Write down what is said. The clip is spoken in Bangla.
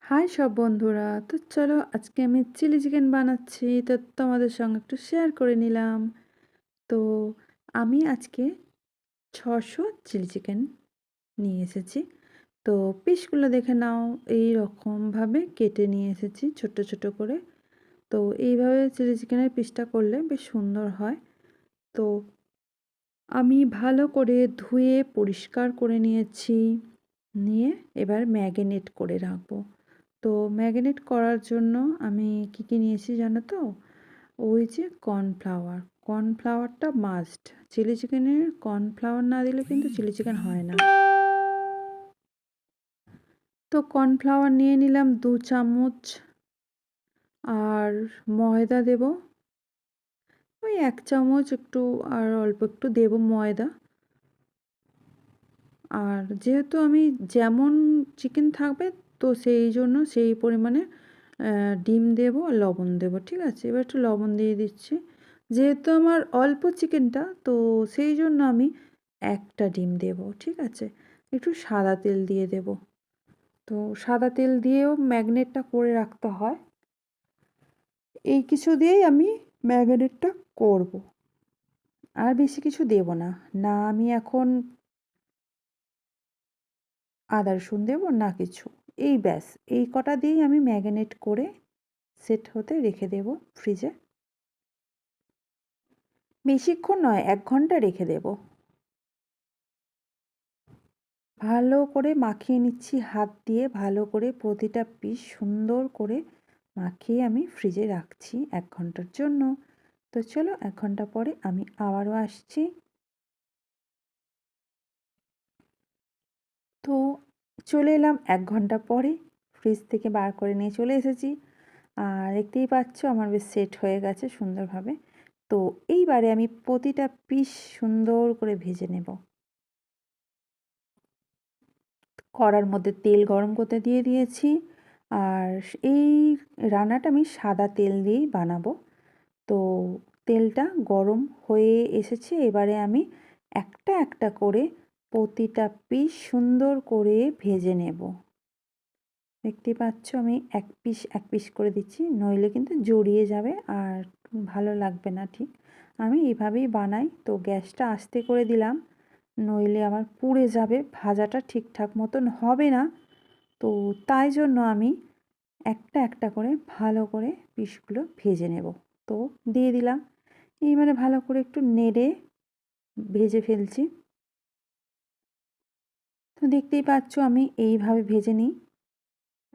হাই সব বন্ধুরা, তো চলো আজকে আমি চিলি চিকেন বানাচ্ছি, তো তোমাদের সঙ্গে একটু শেয়ার করে নিলাম। তো আমি আজকে 600 চিলি চিকেন নিয়ে এসেছি। তো পিসগুলো দেখে নাও, এই রকমভাবে কেটে নিয়ে এসেছি ছোট ছোট করে। তো এইভাবে চিলি চিকেনের পিসটা করলে বেশ সুন্দর হয়। তো আমি ভালো করে ধুয়ে পরিষ্কার করে নিয়েছি, নিয়ে এবার ম্যারিনেট করে রাখবো। তো ম্যারিনেট করার জন্য আমি কি নিয়েছি জানো তো? ওই যে কর্নফ্লাওয়ার, কর্নফ্লাওয়ারটা মাস্ট। চিলি চিকেনে কর্নফ্লাওয়ার না দিলে কিন্তু চিলি চিকেন হয় না। তো কর্নফ্লাওয়ার নিয়ে নিলাম 2 চামচ, আর ময়দা দেব ওই 1 চামচ, একটু আর অল্প একটু দেব ময়দা। আর যেহেতু আমি যেমন চিকেন থাকবে, তো সেই জন্য সেই পরিমাণে ডিম দেব আর লবণ দেব, ঠিক আছে? এবার একটু লবণ দিয়ে দিচ্ছি। যেহেতু আমার অল্প চিকেনটা, তো সেই জন্য আমি একটা ডিম দেব, ঠিক আছে? একটু সাদা তেল দিয়ে দেব। তো সাদা তেল দিয়েও ম্যাগনেটটা করে রাখতে হয়। এই কিছু দিয়েই আমি ম্যাগনেটটা করব, আর বেশি কিছু দেব না। না আমি এখন আদা রসুন দেবো না কিছু। এই ব্যাস, এই কটা দিয়েই আমি ম্যারিনেট করে সেট হতে রেখে দেব ফ্রিজে। বেশিক্ষণ নয়, 1 ঘন্টা রেখে দেব। ভালো করে মাখিয়ে নিচ্ছি হাত দিয়ে, ভালো করে প্রতিটা পিস সুন্দর করে মাখিয়ে আমি ফ্রিজে রাখছি 1 ঘন্টার জন্য। তো চলো 1 ঘন্টা পরে আমি আবারও আসছি। তো চলে এলাম 1 ঘন্টা পরে, ফ্রিজ থেকে বার করে নিয়ে চলে এসেছি। আর দেখতেই পাচ্ছ আমার বেশ সেট হয়ে গেছে সুন্দরভাবে। তো এইবারে আমি প্রতিটা পিস সুন্দর করে ভেজে নেব। কড়ার মধ্যে তেল গরম করতে দিয়ে দিয়েছি। আর এই রান্নাটা আমি সাদা তেল দিয়েই বানাবো। তো তেলটা গরম হয়ে এসেছে, এবারে আমি একটা একটা করে প্রতিটা পিস সুন্দর করে ভেজে নেব। দেখতে পাচ্ছ আমি এক পিস এক পিস করে দিচ্ছি, নইলে কিন্তু জড়িয়ে যাবে আর ভালো লাগবে না। ঠিক আমি এভাবেই বানাই। তো গ্যাসটা আস্তে করে দিলাম, নইলে আমার পুড়ে যাবে, ভাজাটা ঠিকঠাক মতন হবে না। তো তাই জন্য আমি একটা একটা করে ভালো করে পিসগুলো ভেজে নেব। তো দিয়ে দিলাম, এইবারে ভালো করে একটু নেড়ে ভেজে ফেলছি। তো দেখতেই পাচ্ছ আমি এইভাবে ভেজে নিই।